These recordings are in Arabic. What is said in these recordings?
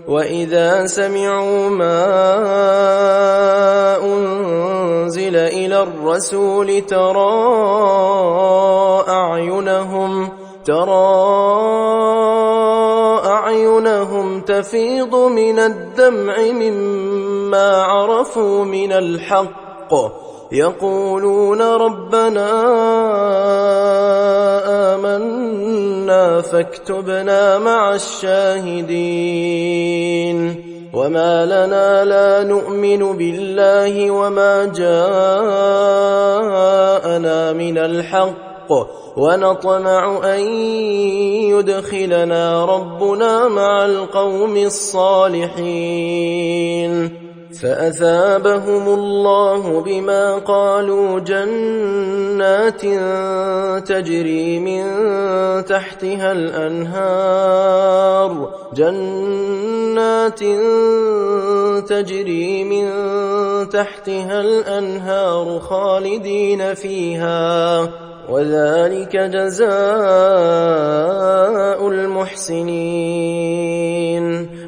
وإذا سمعوا ما أنزل إلى الرسول ترى أعينهم تفيض من الدمع مما عرفوا من الحق يقولون ربنا آمنا فاكتبنا مع الشاهدين وما لنا لا نؤمن بالله وما جاءنا من الحق ونطمع أن يدخلنا ربنا مع القوم الصالحين فأثابهم الله بما قالوا جنات تجري من تحتها الأنهار خالدين فيها وذلك جزاء المحسنين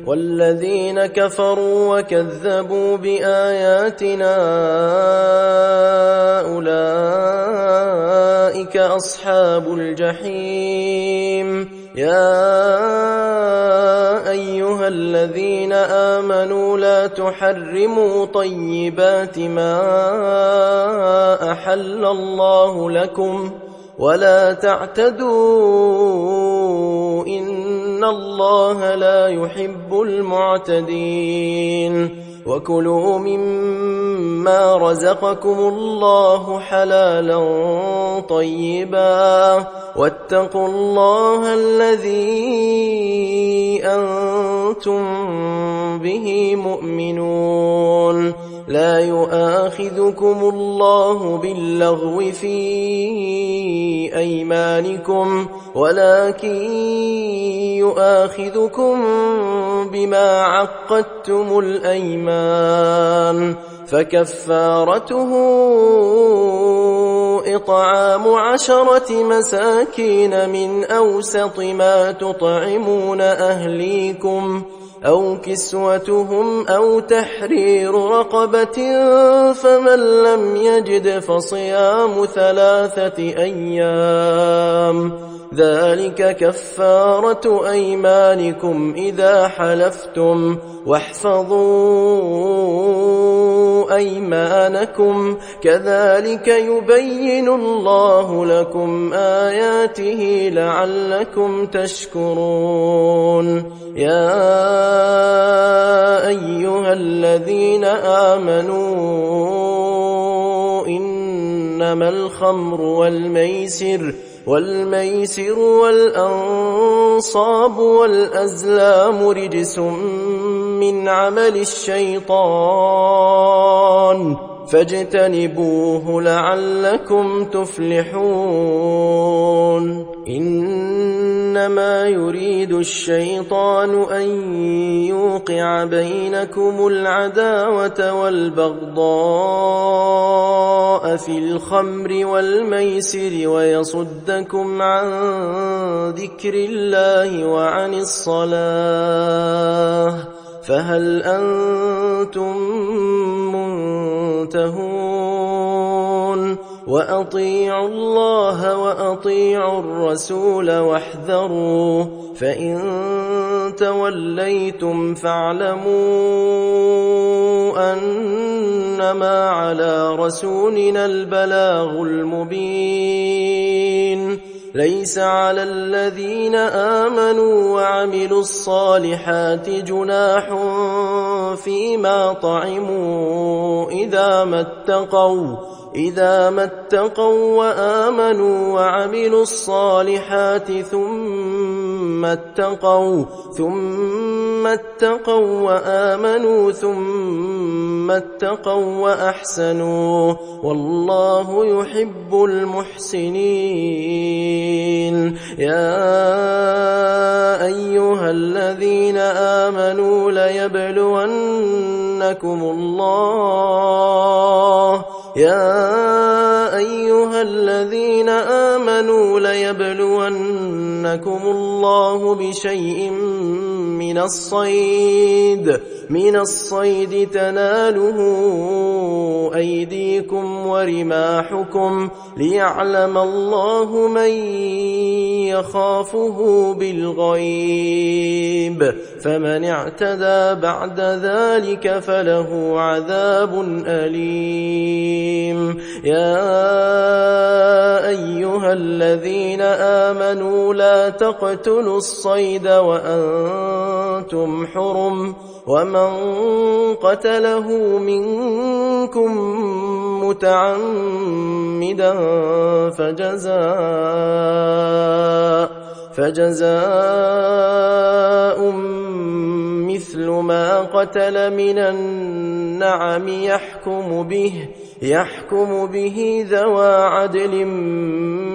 والذين كفروا وكذبوا بآياتنا أولئك أصحاب الجحيم يا أيها الذين آمنوا لا تحرموا طيبات ما أحل الله لكم ولا تعتدوا إن الله لا يحب المعتدين وكلوا مما رزقكم الله حلالا طيبا واتقوا الله الذي أنتم به مؤمنون لا يؤاخذكم الله باللغو في أيمانكم ولكن يؤاخذكم بما عقدتم الأيمان فكفارته إطعام 10 مساكين من أوسط ما تطعمون أهليكم أو كسوتهم أو تحرير رقبة فمن لم يجد فصيام 3 أيام ذلك كفارة أيمانكم إذا حلفتم واحفظوا أيمانكم كذلك يبين الله لكم آياته لعلكم تشكرون يا أيها الذين آمنوا إنما الخمر والميسر والأنصاب والأزلام رجس من عمل الشيطان فاجتنبوه لعلكم تفلحون إنما يريد الشيطان أن يوقع بينكم العداوة والبغضاء في الخمر والميسر ويصدكم عن ذكر الله وعن الصلاة فهل أنتم منتهون وأطيعوا الله وأطيعوا الرسول واحذروا فإن توليتم فاعلموا أنما على رسولنا البلاغ المبين ليس على الذين آمنوا وعملوا الصالحات جناح فيما طعموا إذا ما اتقوا وآمنوا وعملوا الصالحات ثم اتقوا وآمنوا ثم اتقوا وأحسنوا والله يحب المحسنين يا أيها الذين آمنوا ليبلونكم الله بشيء من الصيد تناله أيديكم ورماحكم ليعلم الله من يخافه بالغيب، فمن اعتدى بعد ذلك فله عذاب أليم. يا أيها الذين آمنوا لا تقتلوا الصيد وأنتم حرم، ومن قتله منكم متعمدا فجزاء مثل ما قتل من النعم يحكم به ذوى عدل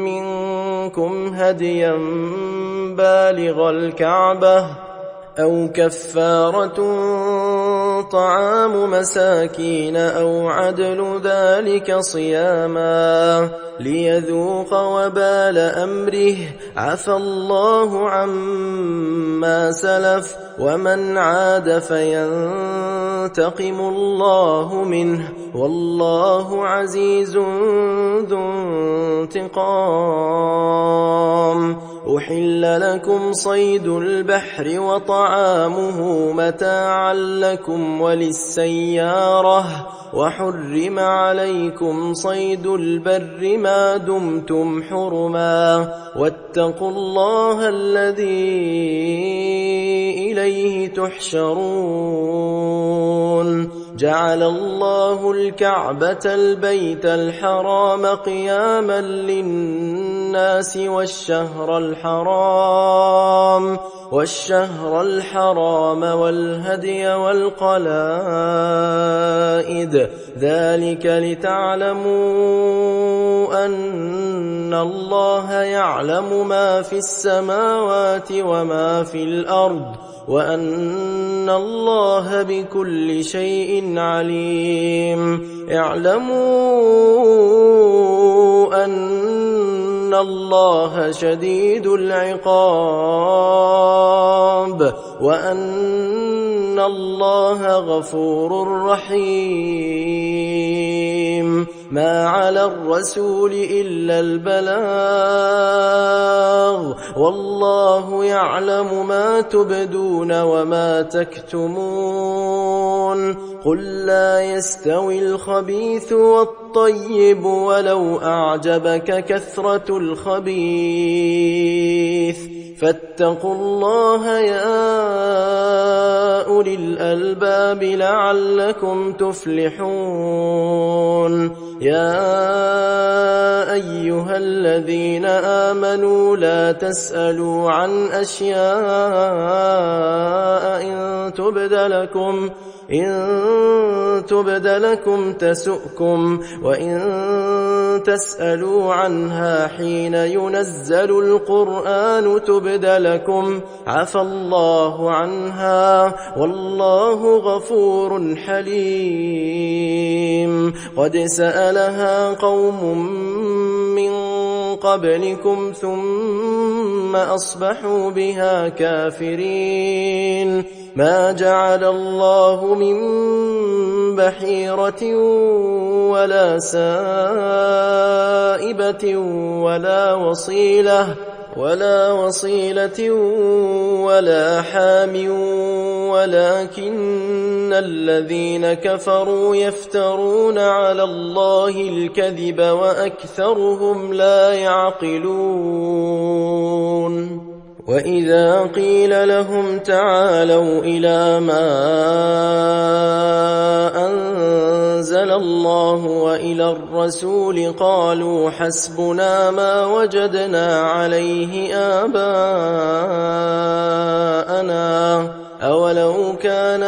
منكم هديا بالغ الكعبة أو كفارة طعام مساكين أو عدل ذلك صياما ليذوق وبال أمره، عفى الله عما سلف، ومن عاد فينتقم الله منه، والله عزيز ذو انتقام. أحل لكم صيد البحر وطعامه متاعا لكم وللسيارة، وحرم عليكم صيد البر ما دمتم حرما، واتقوا الله الذي إليه تحشرون. جعل الله الكعبة البيت الحرام قياما للناس والشهر الحرام والهدي والقلائد، ذلك لتعلموا أن الله يعلم ما في السماوات وما في الأرض، وأن الله بكل شيء عليم. اعلموا أن الله شديد العقاب، وأن الله غفور رحيم. ما على الرسول إلا البلاغ، والله يعلم ما تبدون وما تكتمون. قل لا يستوي الخبيث والطيب ولو أعجبك كثرة الخبيث، فاتقوا الله يا أولي الألباب لعلكم تفلحون. يا أيها الذين آمنوا لا تسألوا عن أشياء إن تبد لكم تسؤكم، وإن تسألوا عنها حين ينزل القرآن تبد لكم عفى الله عنها، والله غفور حليم. قد سألها قوم من قبلكم ثم أصبحوا بها كافرين. ما جعل الله من بحيرة ولا سائبة ولا وصيلة ولا حام، ولكن الذين كفروا يفترون على الله الكذب وأكثرهم لا يعقلون. وإذا قيل لهم تعالوا إلى ما أنزل الله وإلى الرسول قالوا حسبنا ما وجدنا عليه آباءنا، أولو كان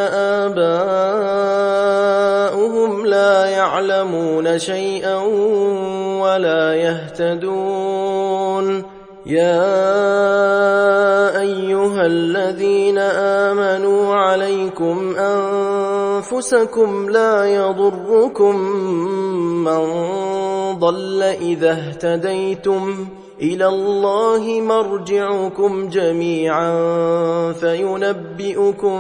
آباؤهم لا يعلمون شيئا ولا يهتدون. يا أيها الذين آمنوا عليكم أنفسكم لا يضركم من ضل إذا اهتديتم إلى الله مرجعكم جميعا فينبئكم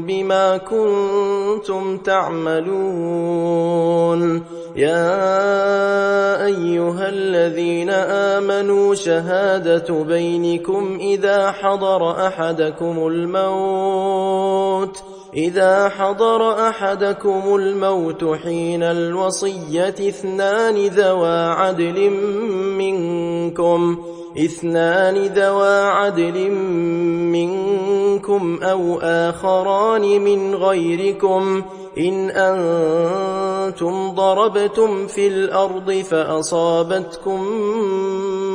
بما كنتم تعملون يا أيها الذين آمنوا شهادة بينكم إذا حضر أحدكم الموت حين الوصية اثنان ذوا عدل منكم أو آخران من غيركم إن أنتم ضربتم في الأرض فأصابتكم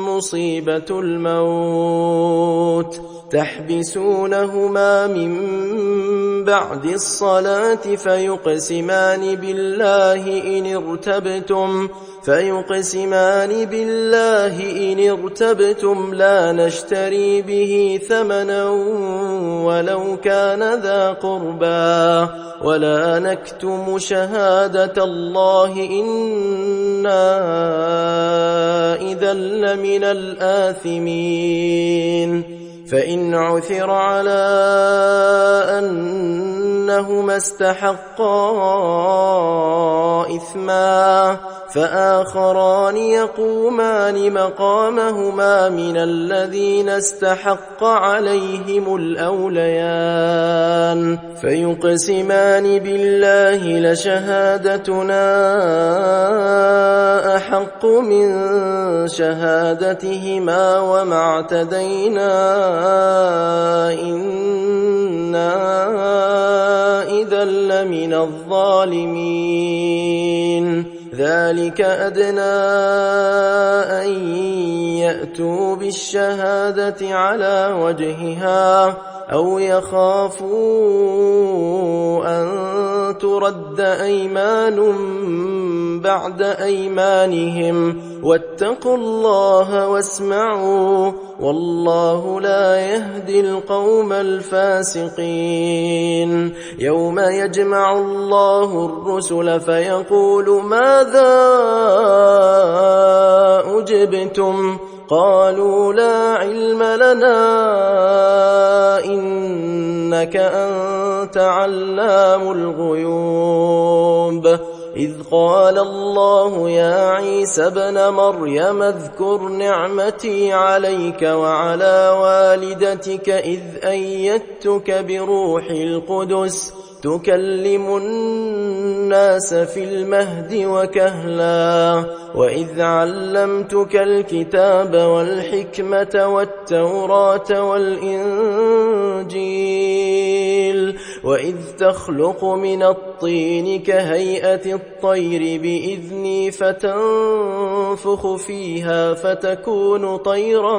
مصيبة الموت تحبسونهما من بعد الصلاة فيقسمان بالله إن ارتبتم لا نشتري به ثمنا ولو كان ذا قربى ولا نكتم شهادة الله إنا إذا لمن الآثمين فإن عثر على أنهما استحقا إثما فآخران يقومان مقامهما من الذين استحق عليهم الأوليان فيقسمان بالله لشهادتنا أحق من شهادتهما وما اعتدينا إنا إذا لمن الظالمين ذلك أدنى أن يأتوا بالشهادة على وجهها أو يخافوا أن ترد أيمان بعد أيمانهم واتقوا الله واسمعوا والله لا يهدي القوم الفاسقين يوم يجمع الله الرسل فيقول ماذا أجبتم قالوا لا علم لنا إنك أنت علام الغيوب إذ قال الله يا عيسى ابن مريم اذكر نعمتي عليك وعلى والدتك إذ أيدتك بروح القدس تكلم الناس في المهد وكهلا وإذ علمتك الكتاب والحكمة والتوراة والإنجيل وإذ تخلق من الطين كهيئة الطير بإذني فتنفخ فيها فتكون طيرا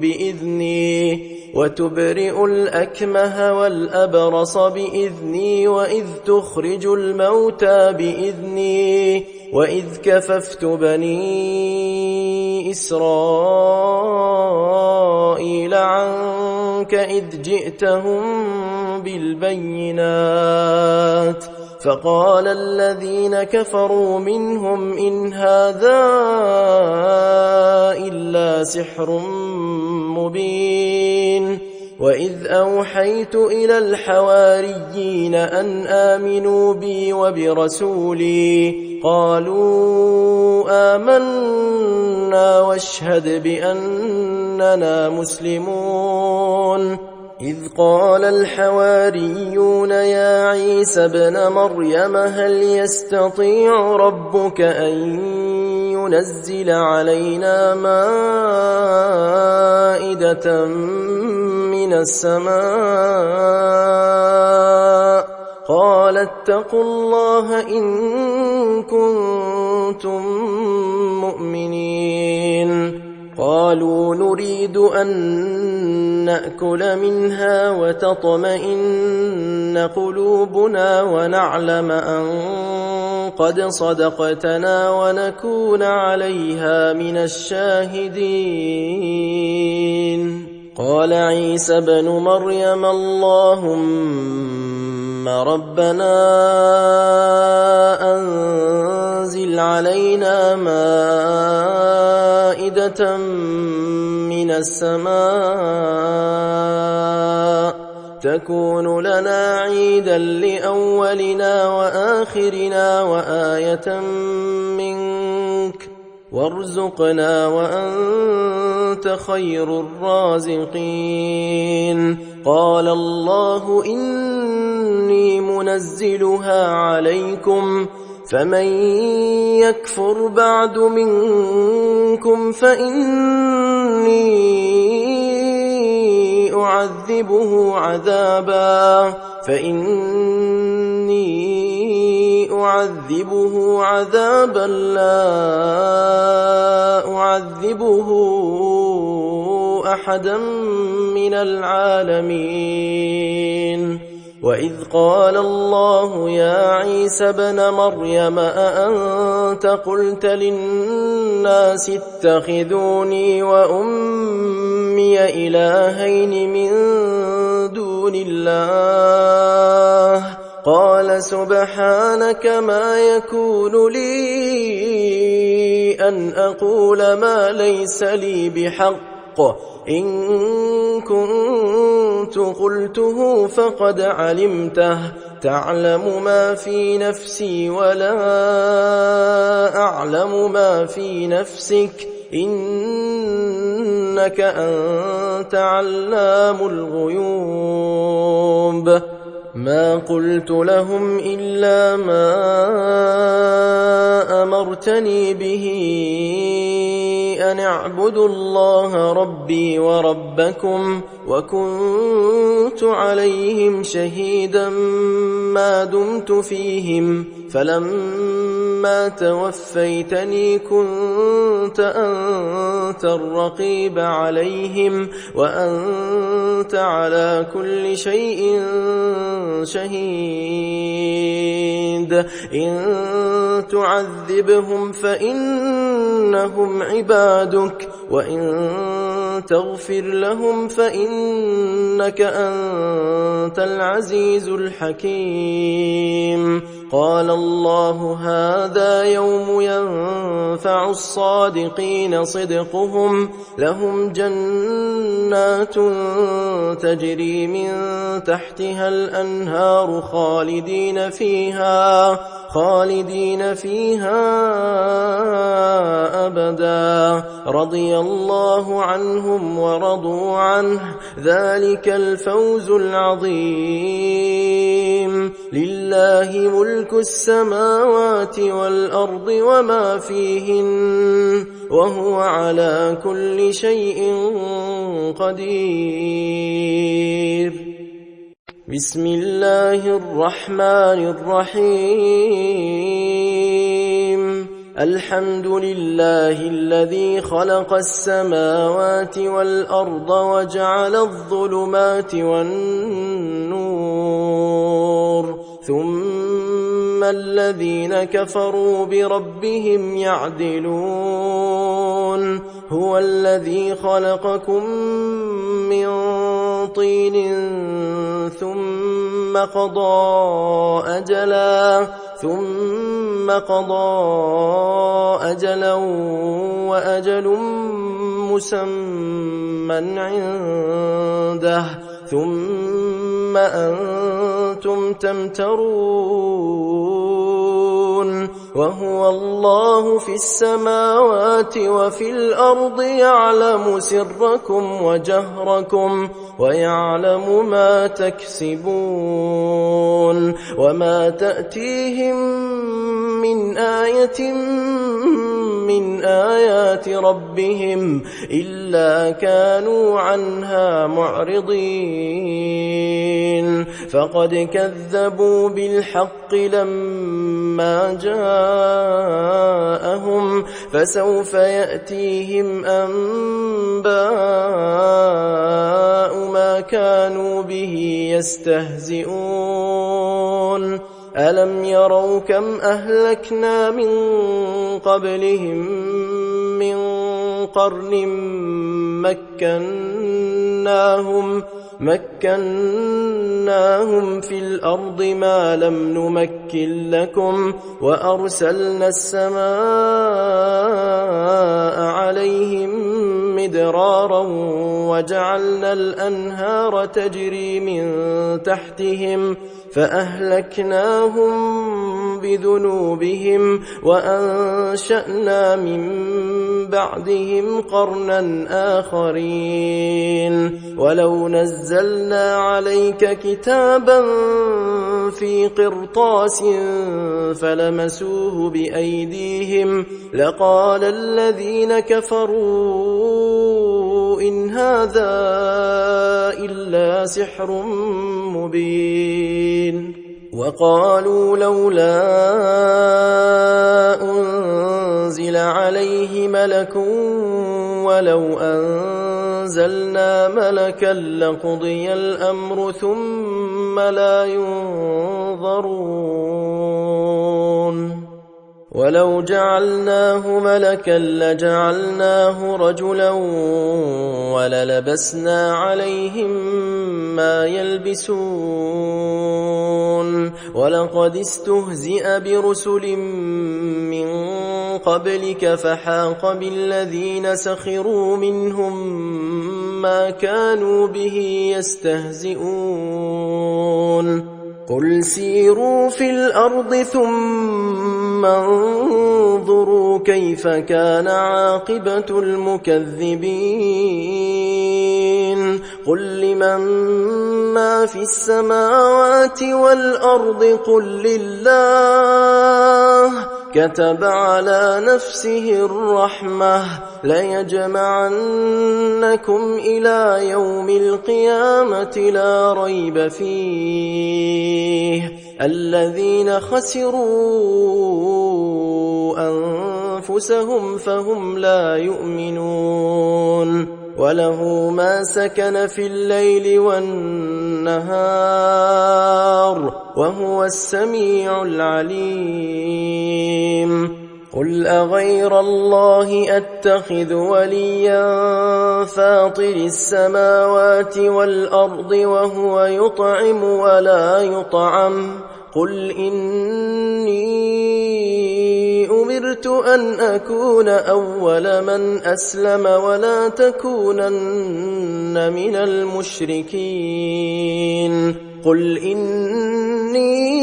بإذني وتبرئ الأكمه والأبرص بإذني وإذ تخرج الموتى بإذني وإذ كففت بني إسرائيل عنك إذ جئتهم بالبينات فقال الذين كفروا منهم إن هذا إلا سحر مبين وإذ أوحيت إلى الحواريين أن آمنوا بي وبرسولي قالوا آمنا واشهد بأننا مسلمون إذ قال الحواريون يا عيسى ابن مريم هل يستطيع ربك أن ينزل علينا مائدة من السماء قال اتقوا الله إن كنتم مؤمنين قالوا نريد أن نأكل منها وتطمئن قلوبنا ونعلم أن قد صدقتنا ونكون عليها من الشاهدين قال عيسى ابن مريم اللهم ربنا أنزل علينا مائدة مائدة من السماء تكون لنا عيدا لأولنا وآخرنا وآية منك وارزقنا وأنت خير الرازقين. قال الله إني منزلها عليكم فمن يكفر بعد منكم فإني أعذبه عذابا لا أعذبه أحدا من العالمين. وإذ قال الله يا عيسى ابن مريم أأنت قلت للناس اتخذوني وأمي إلهين من دون الله قال سبحانك ما يكون لي أن أقول ما ليس لي بحق إن كنت قلته فقد علمته تعلم ما في نفسي ولا أعلم ما في نفسك إنك أنت علام الغيوب. ما قلت لهم إلا ما أمرتني به أن اعبدوا الله ربي وربكم وكنت عليهم شهيدا ما دمت فيهم فلما توفيتني كنت أنت الرقيب عليهم وأنت على كل شيء شهيد. إن تعذبهم فإنهم عبادك وإن تغفر لهم فإنك أنت العزيز الحكيم. قال الله هذا يوم ينفع الصادقين صدقهم لهم جنات تجري من تحتها الأنهار خالدين فيها أبدا رضي الله عنهم ورضوا عنه ذلك الفوز العظيم. لله ملك السماوات والأرض وما فيهن وهو على كل شيء قدير. بسم الله الرحمن الرحيم. الحمد لله الذي خلق السماوات والأرض وجعل الظلمات والنور ثم الذين كفروا بربهم يعدلون. هو الذي خلقكم من طين ثم قضى أجلا وأجل مسمى عنده ثم أنتم تمترون. وهو الله في السماوات وفي الأرض يعلم سركم وجهركم ويعلم ما تكسبون. وما تأتيهم من آية من آيات ربهم إلا كانوا عنها معرضين. فقد كذبوا بالحق لما جاءهم فسوف يأتيهم أنباء ما كانوا به يستهزئون. ألم يروا كم أهلكنا من قبلهم مكناهم في الأرض ما لم نمكن لكم وأرسلنا السماء عليهم مدرارا وجعلنا الأنهار تجري من تحتهم فأهلكناهم بذنوبهم وأنشأنا من بعدهم قرنا آخرين ولو نزلنا عليك كتابا في قرطاس فلمسوه بأيديهم لقال الذين كفروا إن هذا إلا سحر مبين وقالوا لولا أنزل عليه ملك ولو أنزلنا ملكا لقضي الأمر ثم لا ينظرون ولو جعلناه ملكا لجعلناه رجلا وللبسنا عليهم ما يلبسون ولقد استهزئ برسل من قبلك فحاق بالذين سخروا منهم ما كانوا به يستهزئون قل سيروا في الأرض ثم انظروا كيف كان عاقبة المكذبين قل لمن ما في السماوات والأرض قل لله كتب على نفسه الرحمة ليجمعنكم إلى يوم القيامة لا ريب فيه الذين خسروا أنفسهم فهم لا يؤمنون وله ما سكن في الليل والنهار وهو السميع العليم قل أغير الله أتخذ وليا فاطر السماوات والأرض وهو يطعم ولا يطعم قل إني أمرت أن أكون أول من أسلم ولا تكونن من المشركين قل إني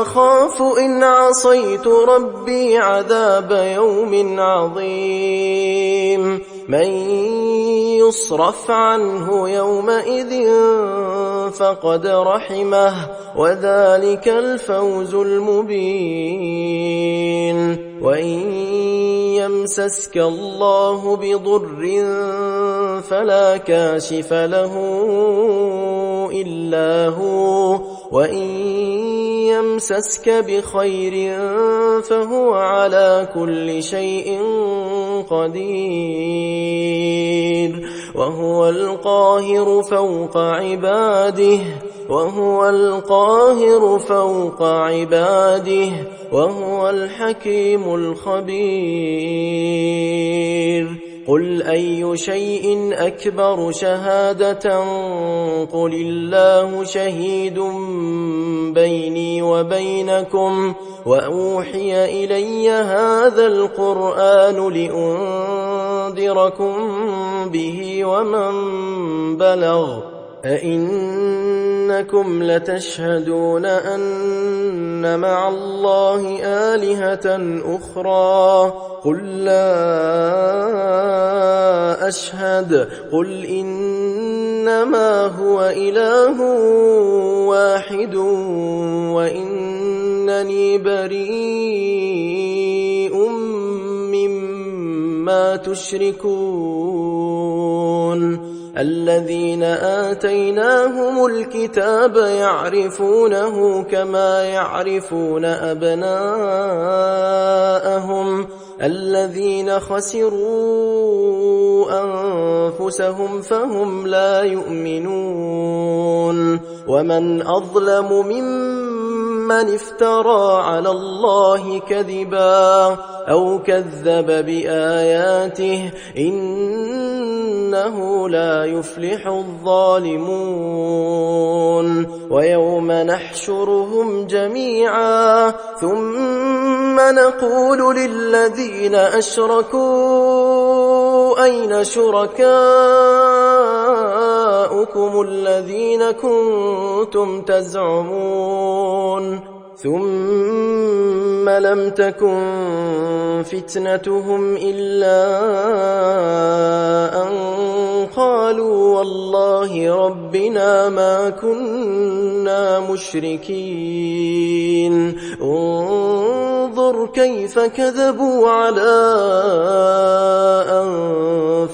أخاف إن عصيت ربي عذاب يوم عظيم من يصرف عنه يومئذ فقد رحمه وذلك الفوز المبين وإن يمسسك الله بضر فلا كاشف له إلا هو وإن يمسسك بخير فهو على كل شيء قدير وهو القاهر فوق عباده وهو الحكيم الخبير قل أي شيء أكبر شهادة قل الله شهيد بيني وبينكم وأوحي إلي هذا القرآن لأنذركم به ومن بلغ أئنكم لتشهدون أن مع الله آلهة أخرى قل لا أشهد قل إنما هو إله واحد وإنني بريء مما تشركون الذين آتيناهم الكتاب يعرفونه كما يعرفون أبناءهم الذين خسروا أنفسهم فهم لا يؤمنون ومن أظلم ممن افترى على الله كذبا أو كذب بآياته إنه إنه لا يفلح الظالمون ويوم نحشرهم جميعا ثم نقول للذين أشركوا أين شركاؤكم الذين كنتم تزعمون ثم لم تكن فتنتهم إلا أن قالوا والله ربنا ما كنا مشركين انظر كيف كذبوا على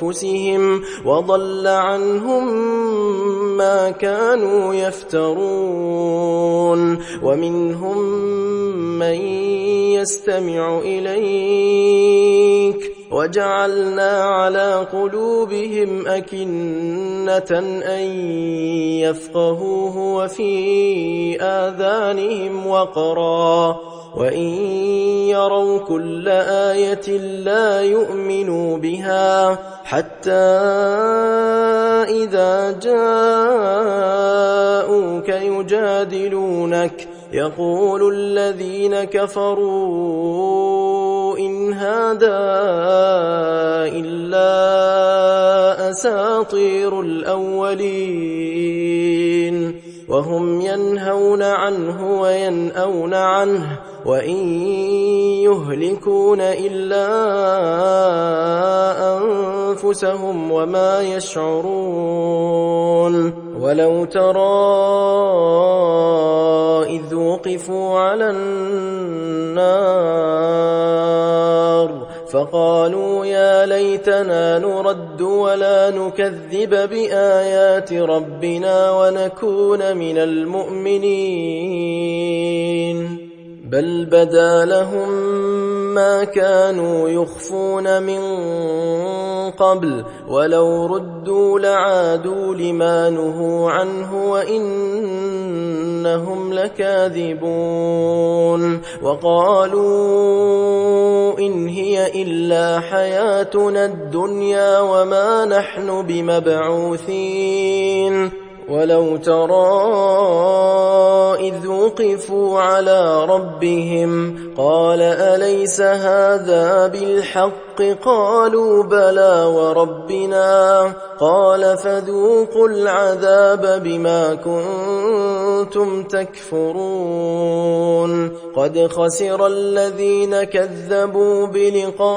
أنفسهم وضل عنهم ما كانوا يفترون ومنهم من يستمع إليك وجعلنا على قلوبهم أكنة أن يفقهوه وفي آذانهم وقرا وإن يروا كل آية لا يؤمنوا بها حتى إذا جاءوك يجادلونك يقول الذين كفروا إن هذا إلا أساطير الأولين وهم ينهون عنه وينأون عنه وإن يهلكون إلا أنفسهم وما يشعرون ولو ترى إذ وقفوا على النار فقالوا يا ليتنا نرد ولا نكذب بآيات ربنا ونكون من المؤمنين بل بدا لهم ما كانوا يخفون من قبل ولو ردوا لعادوا لما نهوا عنه وإنهم لكاذبون وقالوا إن هي إلا حياتنا الدنيا وما نحن بمبعوثين ولو ترى إذ وقفوا على ربهم قال أليس هذا بالحق قالوا بلى وربنا قال فذوقوا العذاب بما كنتم تكفرون قد خسر الذين كذبوا بلقاء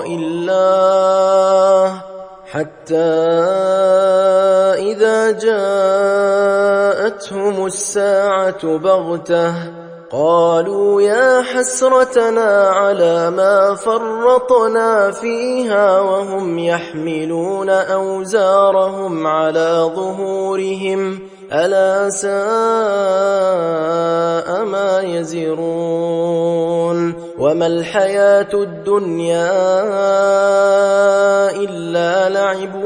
الله حتى إذا جاءتهم الساعة بغتة قالوا يا حسرتنا على ما فرطنا فيها وهم يحملون أوزارهم على ظهورهم ألا ساء ما يزرون وما الحياة الدنيا إلا لعب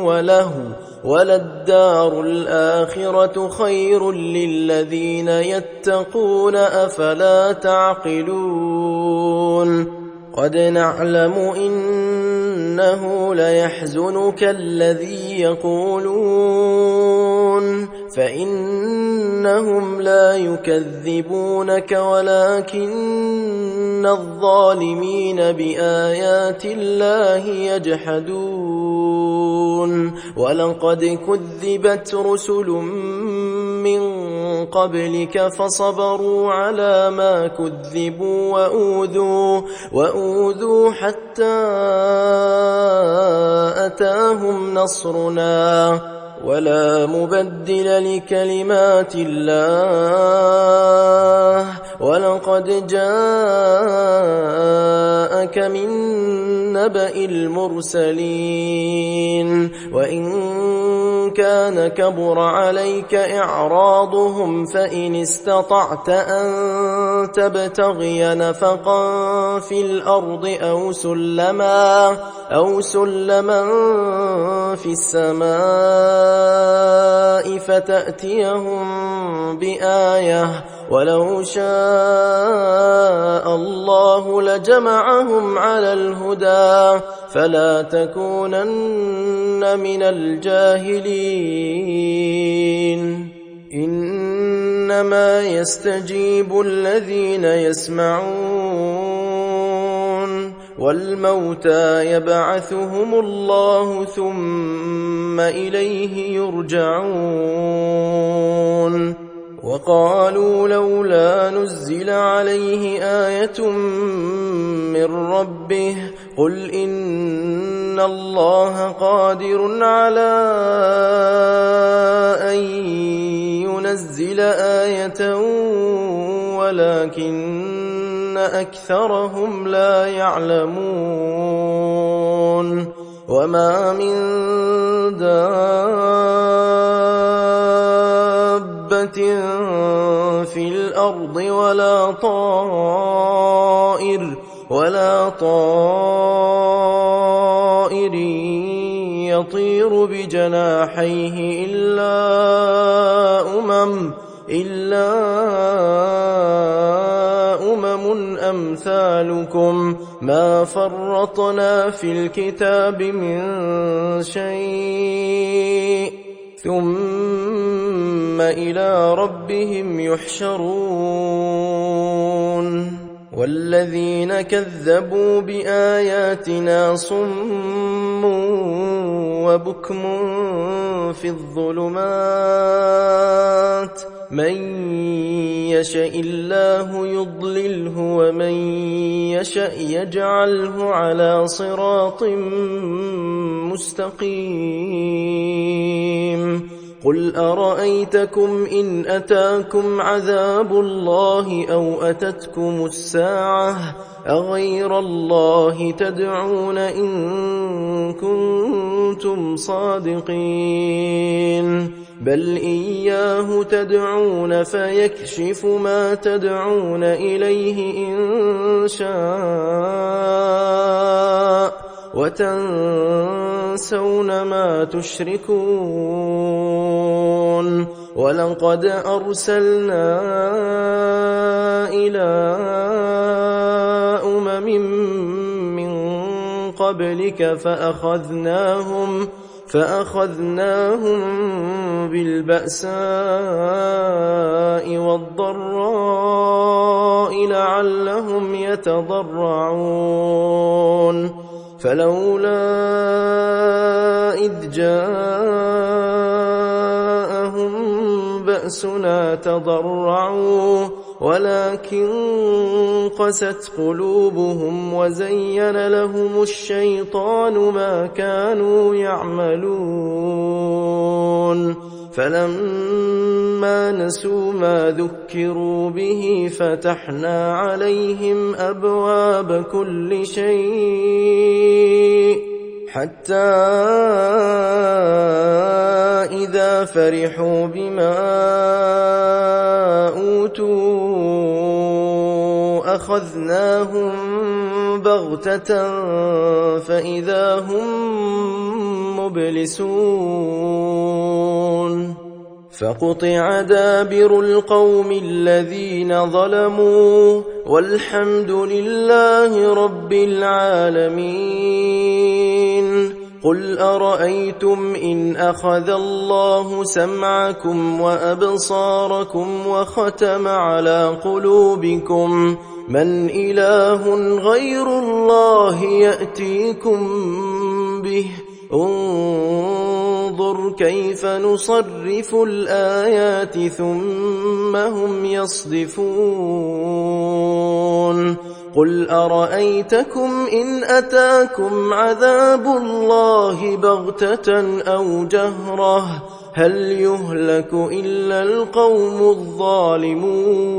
ولهو وللدار الآخرة خير للذين يتقون أفلا تعقلون قد نعلم إنه ليحزنك الذي يقولون فإنهم لا يكذبونك ولكن الظالمين بآيات الله يجحدون ولقد كذبت رسل من قبلك فصبروا على ما كذبوا وأوذوا حتى أتاهم نصرنا ولا مبدل لكلمات الله ولقد جاءك من نبأ المرسلين وإن كان كبر عليك إعراضهم فإن استطعت أن تبتغي نفقا في الأرض أو سلما في السماء فتأتيهم بآية ولو شاء الله لجمعهم على الهدى فلا تكونن من الجاهلين إنما يستجيب الذين يسمعون والموتى يبعثهم الله ثم إليه يرجعون وقالوا لولا نزل عليه آية من ربه قل إن الله قادر على أن ينزل آية ولكن أكثرهم لا يعلمون وما من دابة في الأرض ولا طائر يطير بجناحيه إلا أمم أمثالكم ما فرطنا في الكتاب من شيء ثم إلى ربهم يحشرون والذين كذبوا بآياتنا صم وبكم في الظلمات من يشاء الله يضلله ومن يشاء يجعله على صراط مستقيم قل أرأيتكم إن أتاكم عذاب الله أو أتتكم الساعة أغير الله تدعون إن كنتم صادقين بل إياه تدعون فيكشف ما تدعون إليه إن شاء وتنسون ما تشركون ولقد أرسلنا إلى أمم من قبلك فأخذناهم بالبأساء والضراء لعلهم يتضرعون فلولا إذ جاءهم بأسنا تضرعوا ولكن قست قلوبهم وزين لهم الشيطان ما كانوا يعملون فلما نسوا ما ذكروا به فتحنا عليهم أبواب كل شيء حتى إذا فرحوا بما أوتوا أخذناهم بغتة فإذا هم مبلسون فقطع دابر القوم الذين ظلموا والحمد لله رب العالمين قل أرأيتم إن أخذ الله سمعكم وأبصاركم وختم على قلوبكم من إله غير الله يأتيكم به انظر كيف نصرف الآيات ثم هم يصدفون قل أرأيتكم إن أتاكم عذاب الله بغتة أو جهرة هل يهلك إلا القوم الظالمون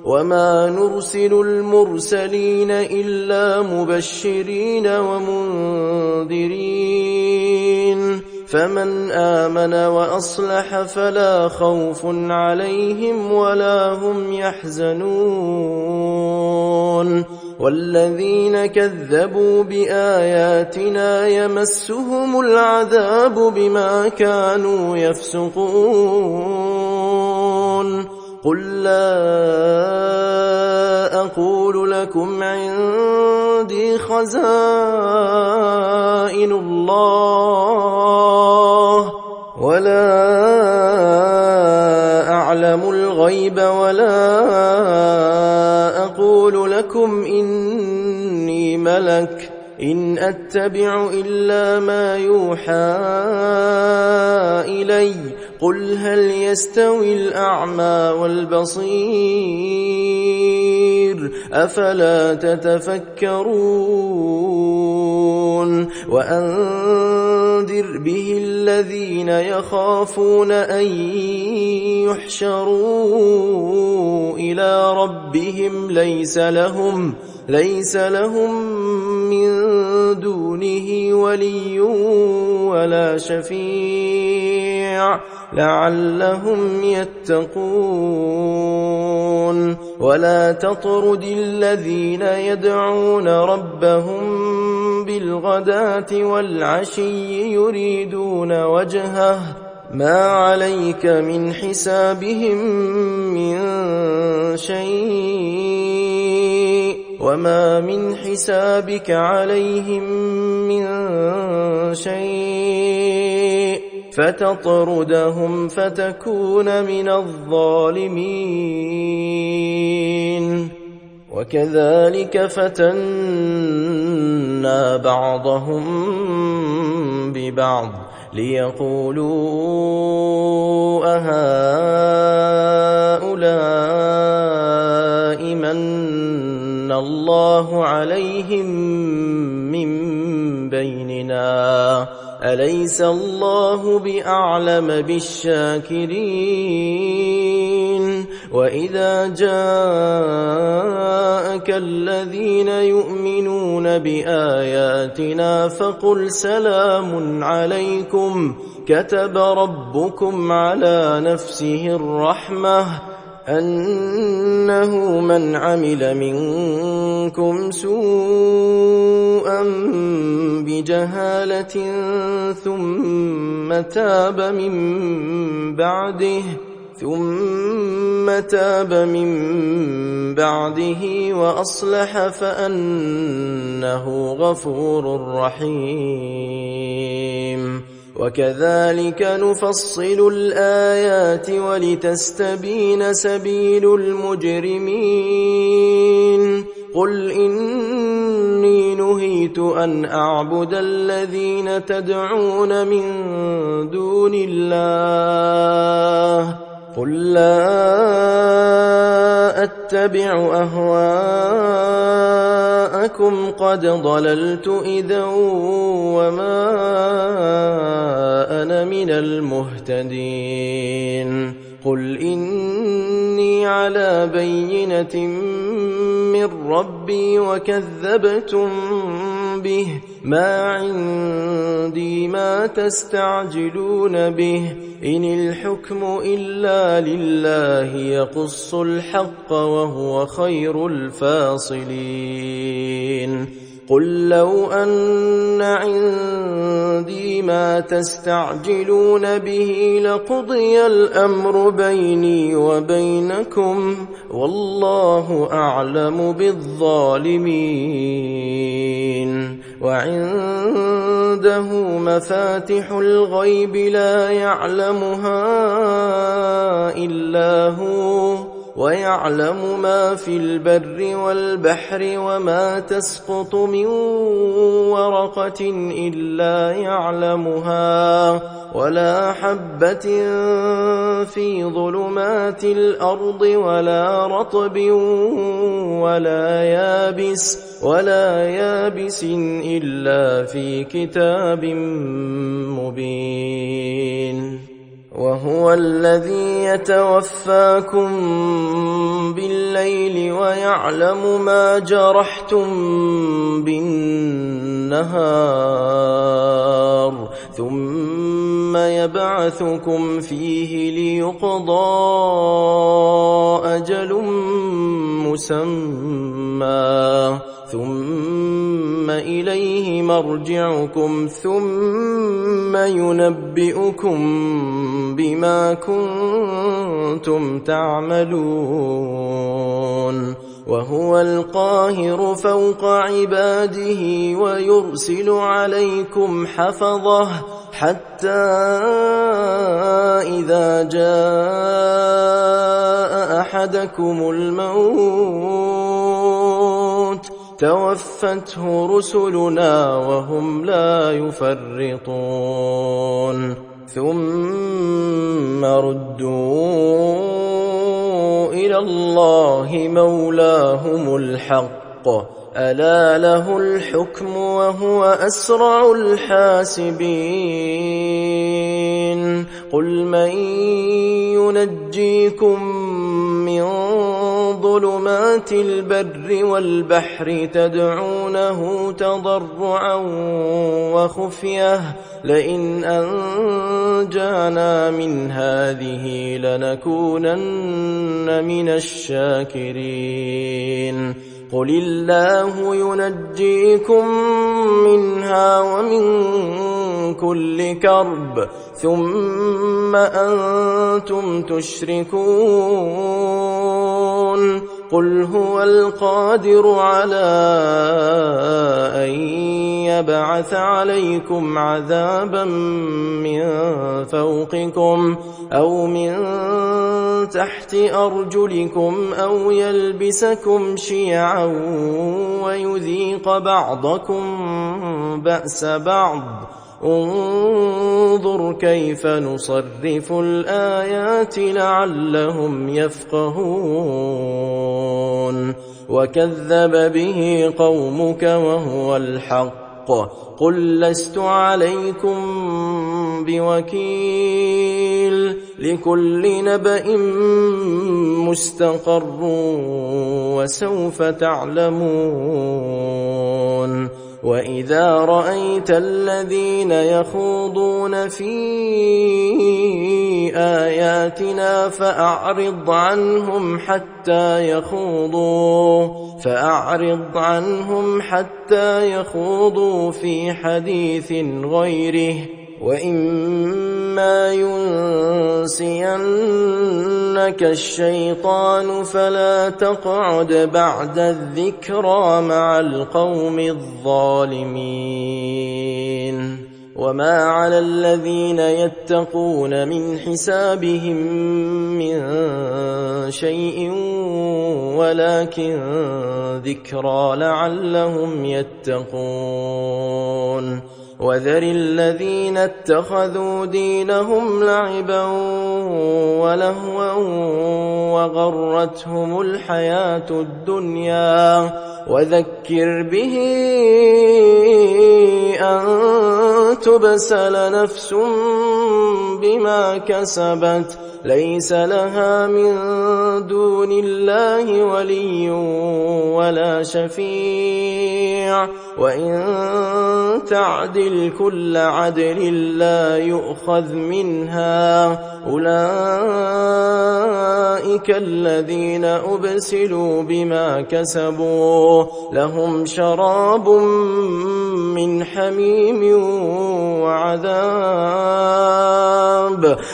وما نرسل المرسلين إلا مبشرين ومنذرين فمن آمن وأصلح فلا خوف عليهم ولا هم يحزنون والذين كذبوا بآياتنا يمسهم العذاب بما كانوا يفسقون قل لا أقول لكم عندي خزائن الله ولا أعلم الغيب ولا أقول لكم إني ملك إن أتبع إلا ما يوحى إلي قل هل يستوي الأعمى والبصير أفلا تتفكرون وأنذر به الذين يخافون أن يحشروا إلى ربهم ليس لهم من دونه ولي ولا شفيع لعلهم يتقون ولا تطرد الذين يدعون ربهم بالغداة والعشي يريدون وجهه ما عليك من حسابهم من شيء وما من حسابك عليهم من شيء فتطردهم فتكون من الظالمين وكذلك فتنا بعضهم ببعض ليقولوا أهؤلاء من الله عليهم من بيننا أليس الله بأعلم بالشاكرين وإذا جاءك الذين يؤمنون بآياتنا فقل سلام عليكم كتب ربكم على نفسه الرحمة أنه من عمل منكم سوءا بجهالة ثم تاب من بعده وأصلح فأنه غفور رحيم وكذلك نفصل الآيات ولتستبين سبيل المجرمين قل إني نهيت أن أعبد الذين تدعون من دون الله قل لا أتبع أهواءكم قد ضللت إذا وما أنا من المهتدين قل إني على بينة من ربي وكذبتم به ما عندي ما تستعجلون به إن الحكم إلا لله يقص الحق وهو خير الفاصلين قل لو أن عندي ما تستعجلون به لقضي الأمر بيني وبينكم والله أعلم بالظالمين وعنده مفاتح الغيب لا يعلمها إلا هو ويعلم ما في البر والبحر وما تسقط من ورقة إلا يعلمها ولا حبة في ظلمات الأرض ولا رطب ولا يابس إلا في كتاب مبين وهو الذي يتوفاكم بالليل ويعلم ما جرحتم بالنهار ثم ثم يبعثكم فيه ليقضى أجل مسمى ثم إليه مرجعكم ثم ينبئكم بما كنتم تعملون وهو القاهر فوق عباده ويرسل عليكم حفظه حتى إذا جاء أحدكم الموت توفته رسلنا وهم لا يفرطون ثم ردوا إلى الله مولاهم الحق ألا له الحكم وهو أسرع الحاسبين قل من ينجيكم من ظلمات البر والبحر تدعونه تضرعا وخفية لئن أنجانا من هذه لنكونن من الشاكرين قل الله ينجيكم منها ومن كل كرب ثم أنتم تشركون قل هو القادر على أن يبعث عليكم عذابا من فوقكم أو من تحت أرجلكم أو يلبسكم شيعا ويذيق بعضكم بأس بعض انظر كيف نصرف الآيات لعلهم يفقهون وكذب به قومك وهو الحق قل لست عليكم بوكيل لكل نبأ مستقر وسوف تعلمون وإذا رأيت الذين يخوضون في آياتنا فأعرض عنهم حتى يخوضوا في حديث غيره وإما ينسينك الشيطان فلا تقعد بعد الذكرى مع القوم الظالمين وما على الذين يتقون من حسابهم من شيء ولكن ذكرى لعلهم يتقون وذر الذين اتخذوا دينهم لعبا ولهوا وغرتهم الحياة الدنيا وذكر به أن تبسل نفس بما كسبت ليس لها من دون الله ولي ولا شفيع وإن تعدل كل عدل لا يؤخذ منها أولئك الذين أبسلوا بما كسبوا لهم شراب من حميم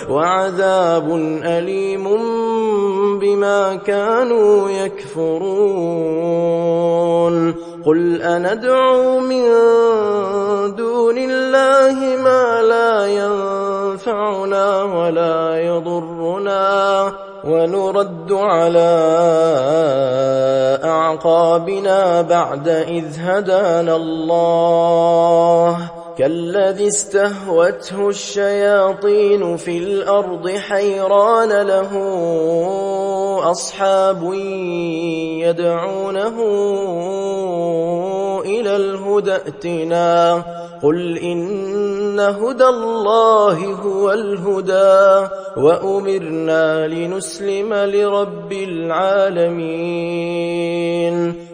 وعذاب أليم بما كانوا يكفرون قل أندعو من دون الله ما لا ينفعنا ولا يضرنا ونرد على أعقابنا بعد إذ هدانا الله كالذي استهوته الشياطين في الأرض حيران له أصحاب يدعونه إلى الهدى ائتنا قل إن هدى الله هو الهدى وأمرنا لنسلم لرب العالمين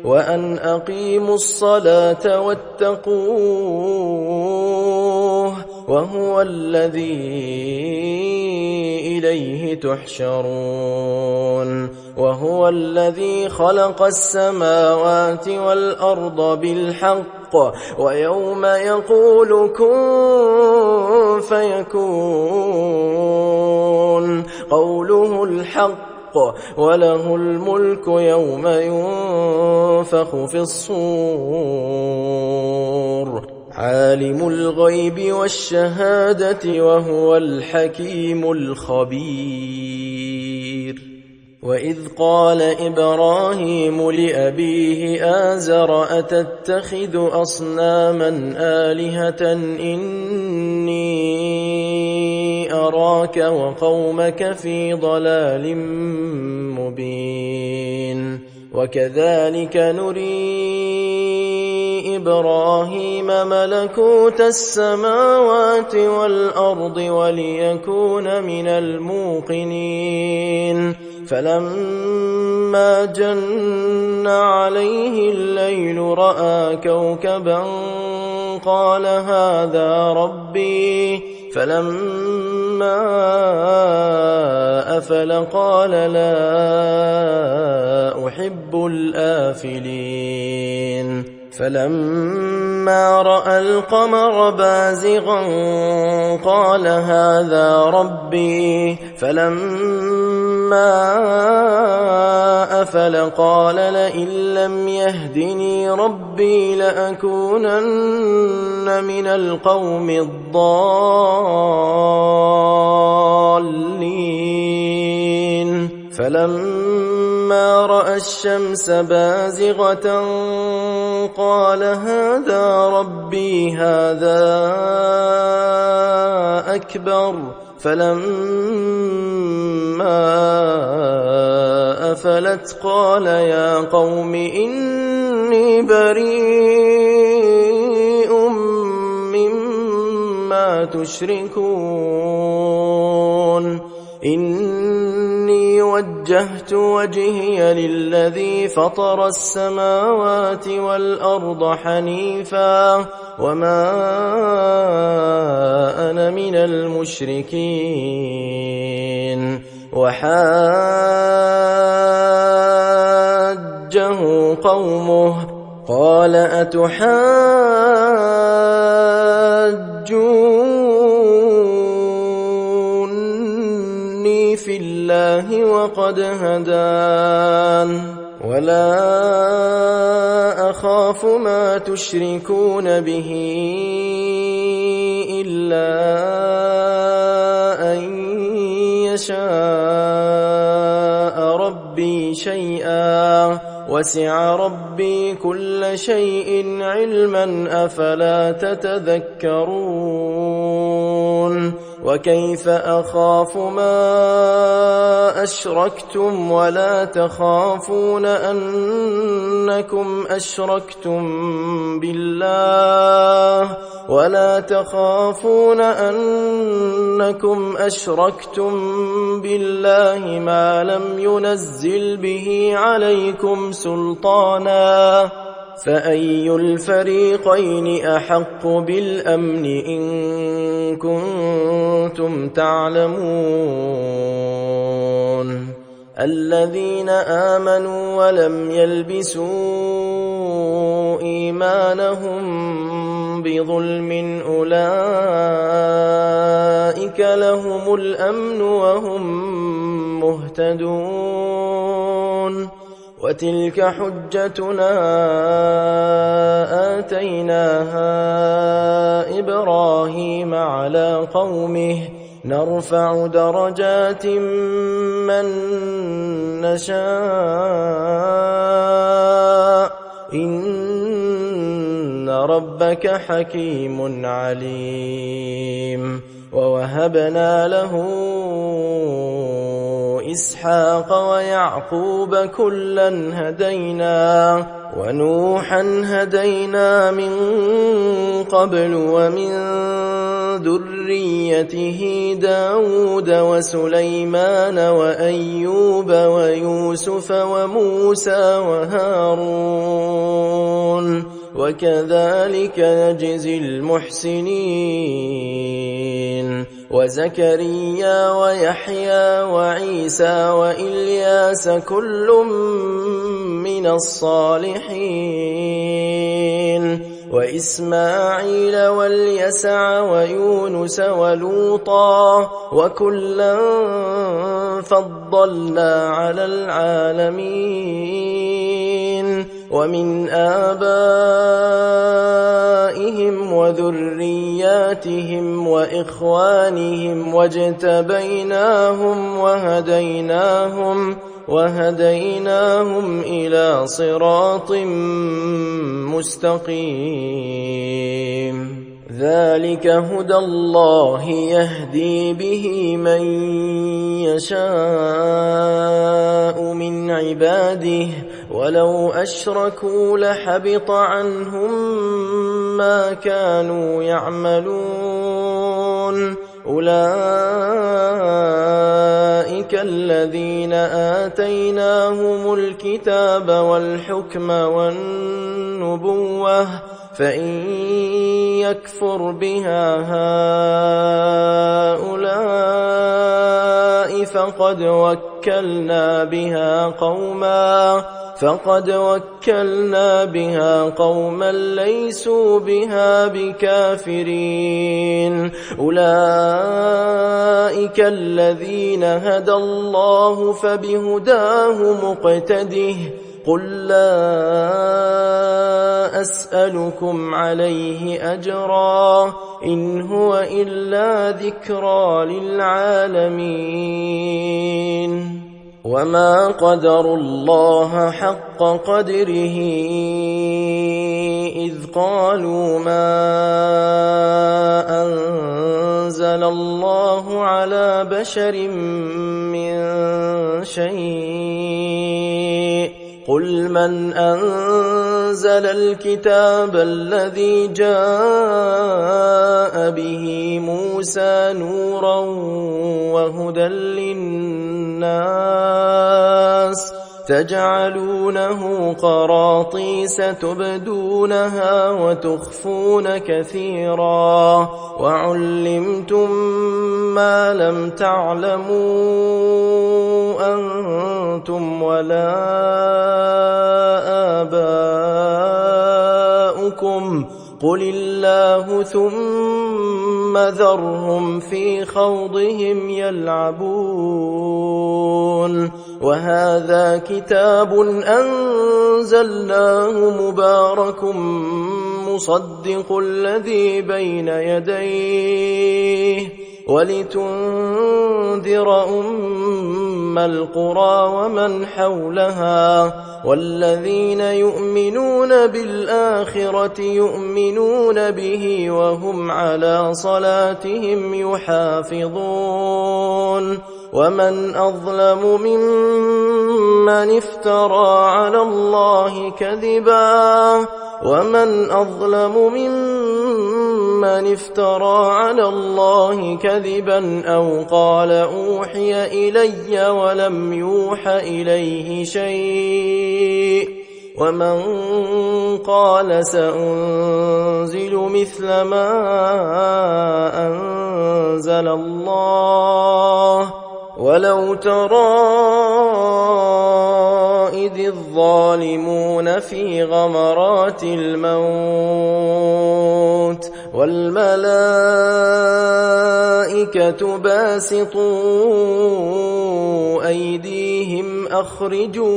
وأن أقيموا الصلاة واتقوه وهو الذي إليه تحشرون وهو الذي خلق السماوات والأرض بالحق ويوم يقول كن فيكون قوله الحق وله الملك يوم ينفخ في الصور عالم الغيب والشهادة وهو الحكيم الخبير وإذ قال إبراهيم لأبيه آزر أتتخذ أصناما آلهة إني أراك وقومك في ضلال مبين وكذلك نري إبراهيم ملكوت السماوات والأرض وليكون من الموقنين فلما جن عليه الليل رأى كوكبا قال هذا ربي فلما أفل قال لا أحب الآفلين فلما رأى القمر بازغا قال هذا ربي فلما أفل قال لئن لم يهدني ربي لأكونن من القوم الضالين فلما رأى الشمس بازغة قال هذا ربي هذا أكبر فلما أفلت قال يا قوم إني بريء مما تشركون إني وجهت وجهي للذي فطر السماوات والأرض حنيفا وما أنا من المشركين وحاجه قومه قال أتحاجوني في الله وقد هدان ولا أخاف ما تشركون به إلا أن يشاء ربي شيئا وسع ربي كل شيء علما أفلا تتذكرون وكيف أخاف ما أشركتم ولا تخافون أنكم أشركتم بالله ما لم ينزل به عليكم سلطانا فأي الفريقين أحق بالأمن إن كنتم تعلمون الذين آمنوا ولم يلبسوا إيمانهم بظلم أولئك لهم الأمن وهم مهتدون وتلك حجتنا آتيناها إبراهيم على قومه نرفع درجات من نشاء إن ربك حكيم عليم ووهبنا له إسحاق ويعقوب كلا هدينا ونوحا هدينا من قبل ومن ذريته داود وسليمان وأيوب ويوسف وموسى وهارون وكذلك نجزي المحسنين. وزكريا ويحيى وعيسى وإلياس كل من الصالحين، وإسماعيل واليسع ويونس ولوطا وكلا فضلنا على العالمين، ومن آبائهم وذرياتهم وإخوانهم واجتبيناهم وهديناهم إلى صراط مستقيم. ذلك هدى الله يهدي به من يشاء من عباده، ولو أشركوا لحبط عنهم ما كانوا يعملون. أولئك الذين آتيناهم الكتاب والحكم والنبوة، فإن يكفر بها هؤلاء فقد وكلنا بها قوما ليسوا بها بكافرين. أولئك الذين هدى الله فبهداه مقتده. قل لا أسألكم عليه أجرا، إن هو إلا ذكرى للعالمين. وما قدروا الله حق قدره إذ قالوا ما أنزل الله على بشر من شيء. قل من أنزل الكتاب الذي جاء به موسى نورا وهدى للناس، تجعلونه قراطيس تبدونها وتخفون كثيرا، وعلمتم ما لم تعلموا أنتم ولا آباؤكم، قل الله ثم ذرهم في خوضهم يلعبون. وهذا كتاب أنزلناه مبارك مصدق الذي بين يديه ولتنذر أم القرى ومن حولها، والذين يؤمنون بالآخرة يؤمنون به وهم على صلاتهم يحافظون. ومن أظلم ممن افترى على الله كذبا أو قال أوحي إلي ولم يوح إليه شيء، ومن قال سأنزل مثل ما أنزل الله. ولو ترى إذ الظالمون في غمرات الموت والملائكة باسطوا أيديهم أخرجوا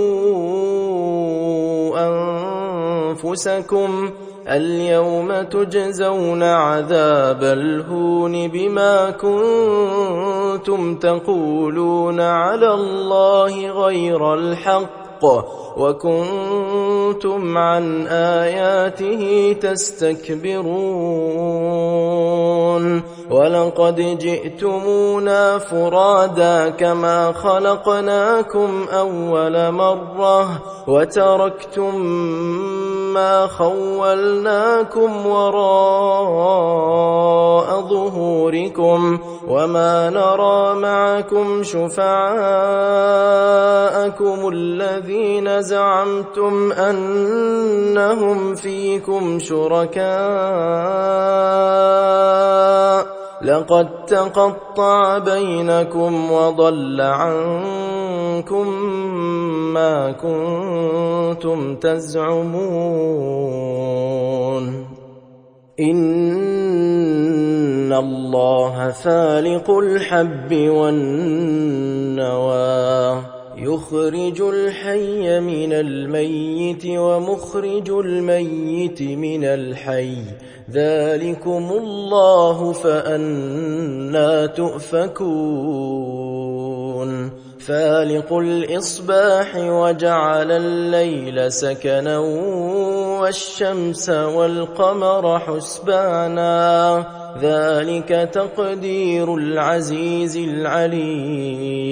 أنفسكم اليوم تجزون عذاب الهون بما كنتم تقولون على الله غير الحق وكنتم عن آياته تستكبرون. ولقد جئتمونا فرادا كما خلقناكم أول مرة وتركتم ما خولناكم وراء ظهوركم وما نرى معكم شفعاءكم الذين زعمتم أنهم فيكم شركاء لقد تقطع بينكم وضل عنكم ما كنتم تزعمون إن الله فالق الحب والنوى يخرج الحي من الميت ومخرج الميت من الحي ذلكم الله فأنى تؤفكون فالق الإصباح وجعل الليل سكنا والشمس والقمر حسبانا ذلك تقدير العزيز العليم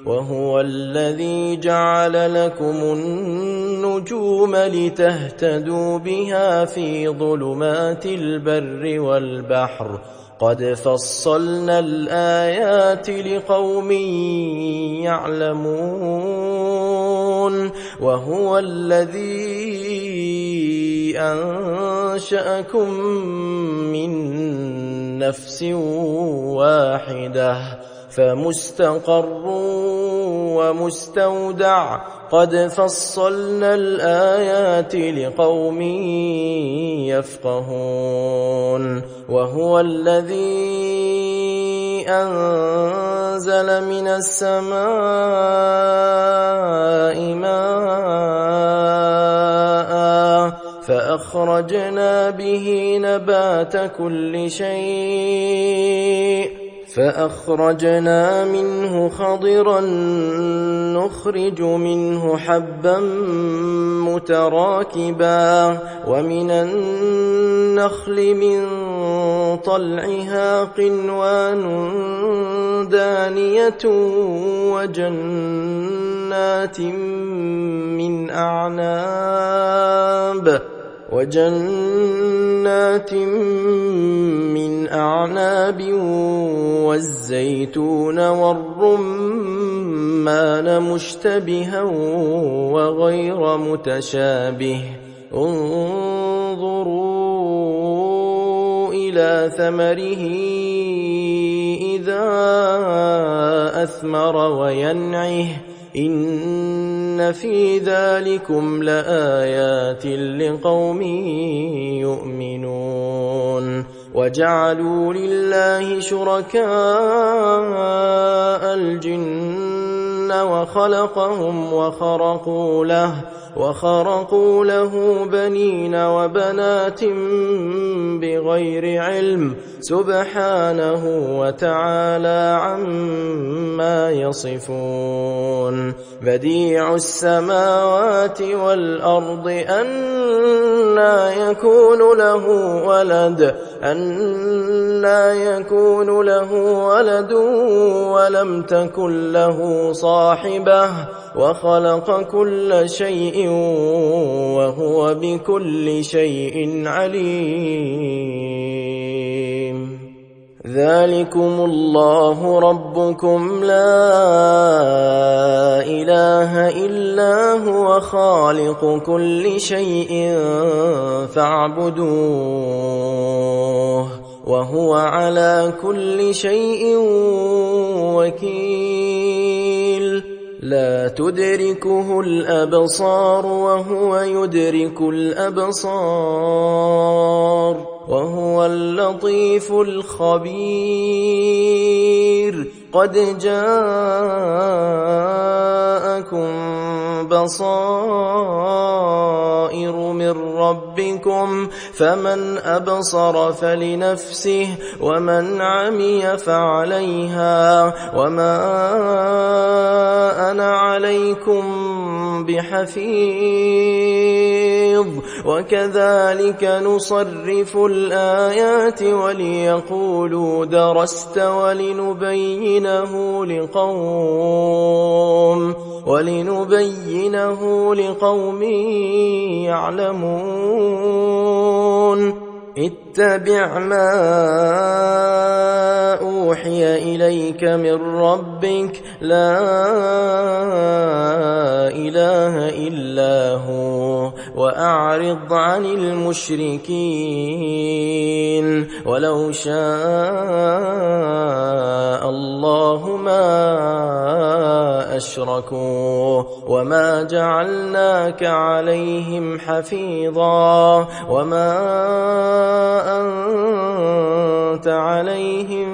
وهو الذي جعل لكم النجوم لتهتدوا بها في ظلمات البر والبحر قد فصلنا الآيات لقوم يعلمون وهو الذي أنشأكم من نفس واحدة فمستقر ومستودع قد فصلنا الآيات لقوم يفقهون وهو الذي أنزل من السماء ماء فأخرجنا به نبات كل شيء فأخرجنا منه خضرا نخرج منه حبا متراكبا ومن النخل من طلعها قنوان دانية وجنات من أعناب والزيتون والرمان مشتبها وغير متشابه انظروا إلى ثمره إذا أثمر وينعه إن في ذلكم لآيات لقوم يؤمنون وجعلوا لله شركاء الجن وخلقهم وخرقوا له بنين وبنات بغير علم سبحانه وتعالى عما يصفون بديع السماوات والأرض أنى يكون له ولد ولم تكن له صاحبة وخلق كل شيء وهو بكل شيء عليم ذلكم الله ربكم لا إله إلا هو خالق كل شيء فاعبدوه وهو على كل شيء وكيل لا تدركه الأبصار وهو يدرك الأبصار وهو اللطيف الخبير قد جاءكم بصائر من ربكم فمن أبصر فلنفسه ومن عمي فعليها وما أنا عليكم بحفيظ وكذلك نصرف الآيات وليقولوا درست ولنبينه لقوم ولنبينه لقوم يعلمون اتبع ما أوحي إليك من ربك لا إله إلا هو وأعرض عن المشركين ولو شاء الله ما أشركوا وما جعلناك عليهم حفيظا وما أنت عليهم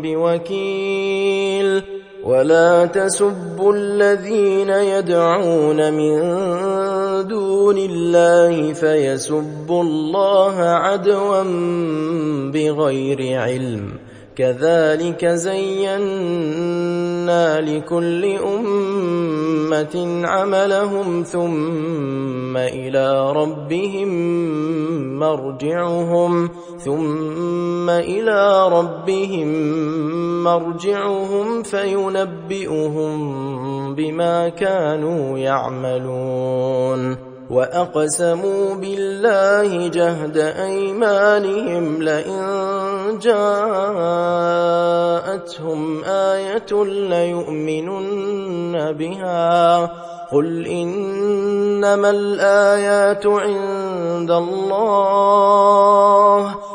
بوكيل ولا تسبوا الذين يدعون من دون الله فيسبوا الله عدوا بغير علم كذلك زينا لكل أمة عملهم ثم إلى ربهم مرجعهم فينبئهم بما كانوا يعملون وأقسموا بالله جهد أيمانهم لئن جاءتهم آية ليؤمنن بها قل إنما الآيات عند الله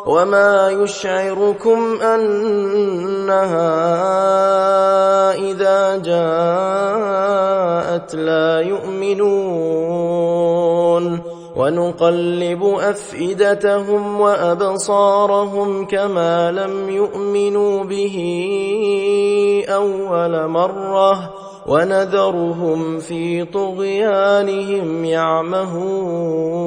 وما يشعركم أنها إذا جاءت لا يؤمنون ونقلب أفئدتهم وأبصارهم كما لم يؤمنوا به أول مرة ونذرهم في طغيانهم يعمهون